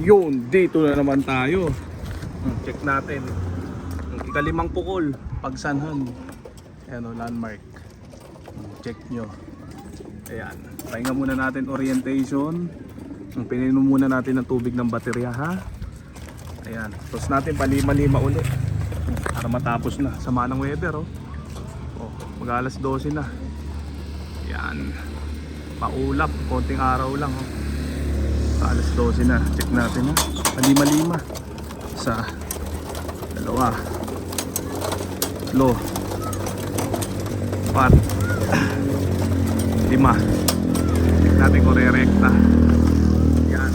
Yun, dito na naman tayo. Check natin. Ikalimang pukol, Pagsanhan. Ayan o, landmark. Check nyo. Ayan, pahinga muna natin orientation. Pininom muna natin ng tubig ng baterya, ha. Ayan, tapos natin palima-lima ulit para matapos na. Sama ng weather, oh. Mag alas 12 na. Ayan, paulap, konting araw lang, oh. Alas 12 na, check natin, ha. Palima-lima. Isa, dalawa, tatlo, apat, lima. Check natin kung re-recta. Yan.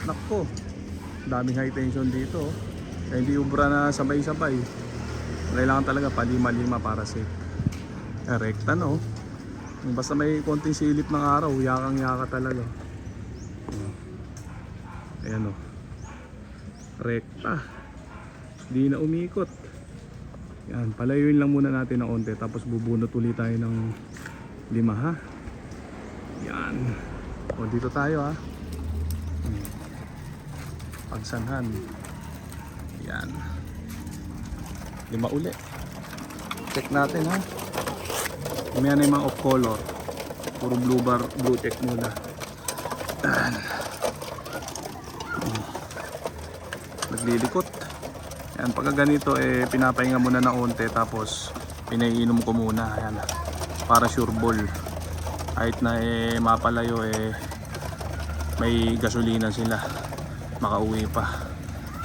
Nako, daming high tension dito, oh. Kaya hindi ubra na sabay-sabay. Kailangan talaga palima-lima para safe. Rekta, no. Basta may konting silip ng araw, yakang-yaka talaga. Ayan, oh. Rekta. Di na umikot. Yan, palayuin lang muna natin ng onte, tapos bubunot ulit tayo ng 5, ha. Yan. O, dito tayo, ha. Pagsanhan. Yan. 5 uli. Check natin, ha. Mamaya na yung mga off color. Puro blue bar, blue check muna. Yan. Naglilikot. Yan, pagka ganito pinapahinga muna ng onte, tapos pinaiinom ko muna. Ayan, para sure ball. Kahit na mapalayo, may gasolina sila, makauwi pa.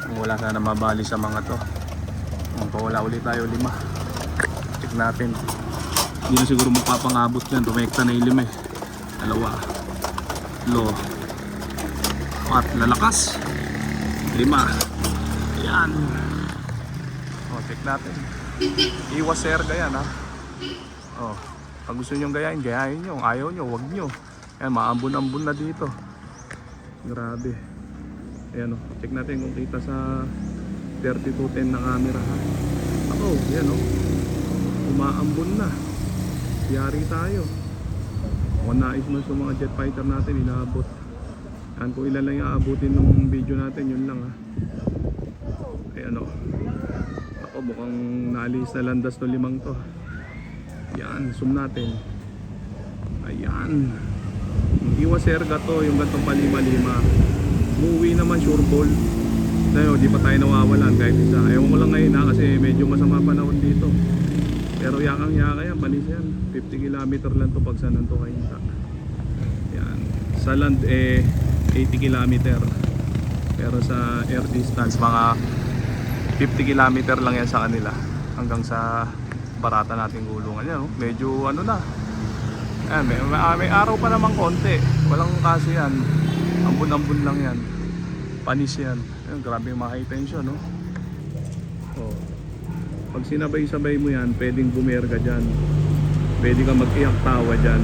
Kung wala sana mabali sa mga to. Pawala ulit tayo 5. Check natin. Hindi na siguro magpapangabot yan. Tumekta na yung 5, 2, 3, 4, lalakas 5. Ayan. O, check natin. Iwas serga yan, ha. O, pag gusto nyo gayahin, gayahin nyo. Ayaw nyo, wag nyo. Ayan, maambun-ambun na dito. Grabe. Ayan, o, check natin kung kita sa 3210 na camera, ha. Ako, yan, o. Umaambun na. Yari tayo. Kung nais mo sa mga jet fighter natin, inaabot. Yan, kung ilan lang yung aabutin ng video natin, yun lang, ha. Ayan, o. Ako, mukhang naalis na landas to 5 to. Yan, zoom natin. Ayan. Iwas serga to, yung gantong palima-lima. Umuwi naman sure ball. Ngayon, di pa tayo nawawalan kahit isa. Ewan ko lang ngayon, ha, kasi medyo masama panahon dito. Pero yakang-yaka yan, panis yan. 50 km lang to Pagsanhan to Cainta. Yan. Sa land 80 km. Pero sa air distance mga 50 km lang yan sa kanila. Hanggang sa barata nating gulungan yan, no? Medyo ano na. Ayan, may araw pa naman konti. Walang kaso yan. Ambun-ambun lang yan. Panis yan. Ayan, grabe yung mga high tension, no? Oh. Pag sinabay-sabay mo yan, pwedeng bumerga dyan. Pwede kang mag-iyak tawa dyan.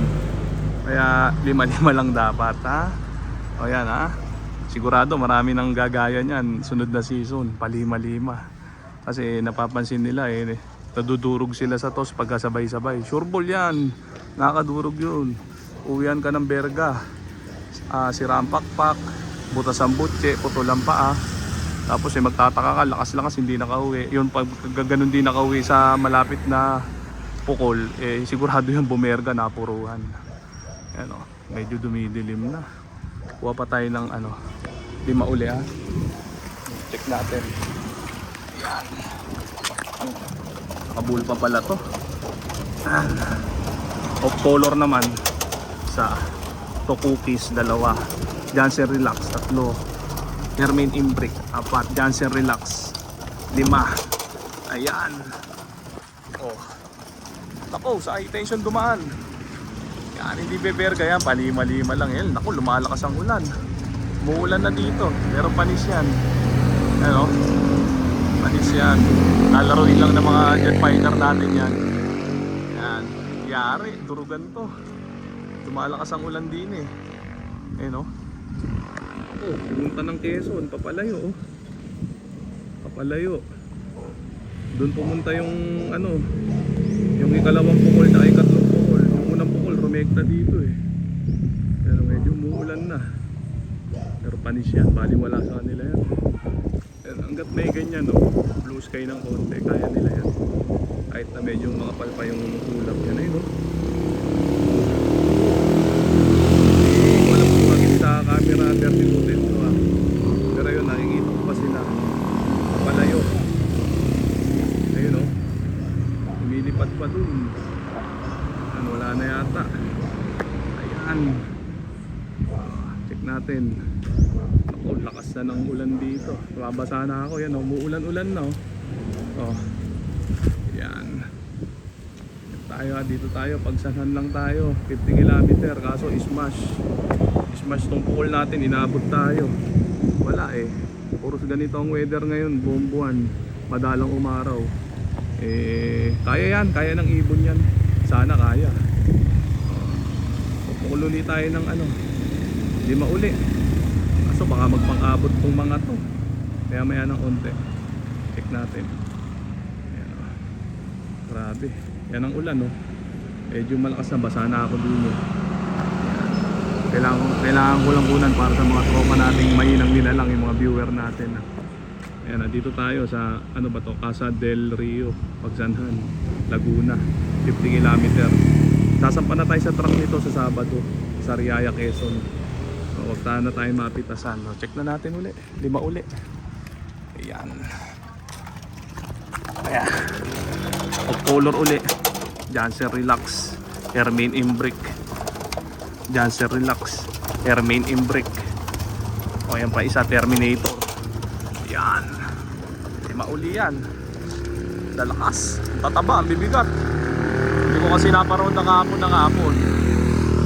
Kaya 5-5 lang dapat, ha? O yan, ha? Sigurado marami nang gagaya niyan sunod na season, palima-lima. Kasi napapansin nila nadudurog sila sa toss pagkasabay-sabay. Sure ball yan, nakakadurog yun. Uwian ka ng berga, sira ang pakpak, butas ang butse, putol ang paa. Tapos magtataka ka, lakas-lakas hindi nakauwi. Yun, pag ganoon din nakauwi sa malapit na pukol, sigurado yun bumerga, napuruhan. Ayan, o, medyo dumidilim na. Kuha pa tayo ng 5 uli, ha. Check natin. Ayan. Nakabul pa pala to. Off color naman sa Tokukis 2, Jansen Relax 3, Hermin Imbric 4, Jansen Relax 5. Ayan. Oh. Nako, sa high tension dumaan. Yan, hindi beberga yan, palima-lima lang yan. Naku, lumalakas ang ulan. Muulan na dito, pero panis yan. Ano? Panis yan. Lalaroin lang ng mga jet fighter natin yan. Yan, yari, durugan to. Lumalakas ang ulan din, no? Oh, pumunta ng Quezon, papalayo, oh. Papalayo. Doon pumunta yung yung ikalawang pukol na ikatlong pukol. Yung unang pukol rumekta dito, pero umuulan na. Pero panis yan, bali wala sa kanila yan. Hanggat may ganyan, no, blue sky ng konti, kaya nila yan. Kahit na medyo makapal pa yung ulap yan, ayun, no. Wala po maging sa camera 32 din to, ah. Pero yun, nakikita ko pa sila palayo. Ayun, no, lumilipad pa dun. Wala na yata. Ayan, check natin. Ako, lakas na ng ulan dito. Babasa na ako. Yan, umuulan-ulan na, oh. Yan. Dito tayo, pagsahan lang tayo. 50 km, kaso smash tong pool natin, inabot tayo. Wala eh. Puros ganito ang weather ngayon, buong buwan, madalang umaraw. Kaya yan, kaya ng ibon yan. Sana kaya. Pupukul ulit tayo ng ano, hindi mauli. Kaso baka magpang-abot tong mga to. Kaya maya ng onte. Check natin. Ayan, oh. Grabe. Yan ang ulan, oh. Medyo malakas na, basa na ako dun, eh. Kailangan ko lang kunan para sa mga tropa nating mainang nilalang, yung mga viewer natin. Ayan, dito tayo sa ano ba to, Casa del Rio, Pagsanhan, Laguna, 50 km. Sasampa na tayo sa truck nito sa Sabado sa Riaya, Quezon. So, wag na tayo mapitasan. So, check na natin uli, 5 uli. Ayan. Ayan. Of color uli, Jansen Relax, Hermain Imbric. Jansen Relax, Hermain Imbric. O yan pa isa, Terminator. Yan, 5 uli yan. Lalakas, tataba, ang bibigat. Hindi ko kasi naparoon na kahapon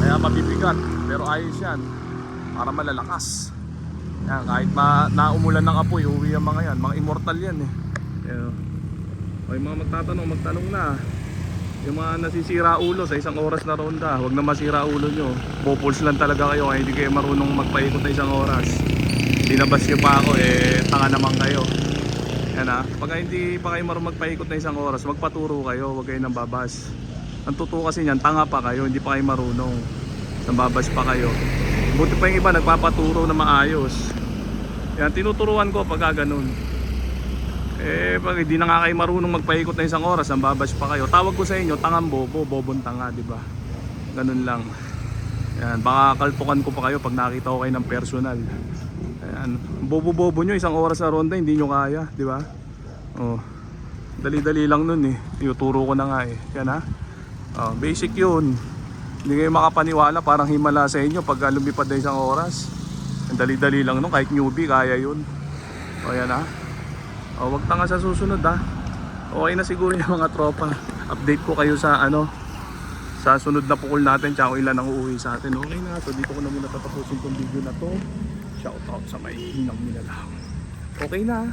kaya mabibigat, pero ayos yan. Para malalakas yan, kahit naumulan ng apoy, uwi ang mga yan. Mga immortal yan eh. Yan. O yung mga magtanong na, yung mga nasisira ulo sa isang oras na ronda, huwag na masira ulo nyo. Bopulse lang talaga kayo, kaya hindi kayo marunong magpaikot na isang oras. Binabas nyo pa ako, tanga naman kayo. Yan, pag hindi pa kayo marunong magpaikot na isang oras, magpaturo kayo, huwag kayo nang babas. Ang totoo kasi niyan, tanga pa kayo, hindi pa kayo marunong. Nambabas pa kayo. Buti pa yung iba, nagpapaturo na maayos. Yan, tinuturuan ko pagka ganun. Pag hindi na nga kayo marunong magpaikot na isang oras, ang babas pa kayo. Tawag ko sa inyo, tangang bobo, bobong tanga, di ba? Ganun lang. Yan, baka kaltukan ko pa kayo pag nakita ko kayo ng personal. Ayan, bobo-bobo nyo, isang oras na ronda, hindi nyo kaya, di ba? Oh, dali-dali lang nun eh. Ituturo ko na nga eh. Yan ha. Oh, basic yun. Hindi kayo makapaniwala, parang himala sa inyo pag lumipad na isang oras. Dali-dali lang nun, kahit newbie, kaya yun. O yan ha. O, wag tanga sa susunod ha. Okay na siguro yung mga tropa. Update ko kayo sa ano, sa sunod na pukul natin, tsaka ilan ang uuwi sa atin. Okay na, so dito ko na muna tatapusin tong video na to. Shout out sa may hinang nilalang. Okay na.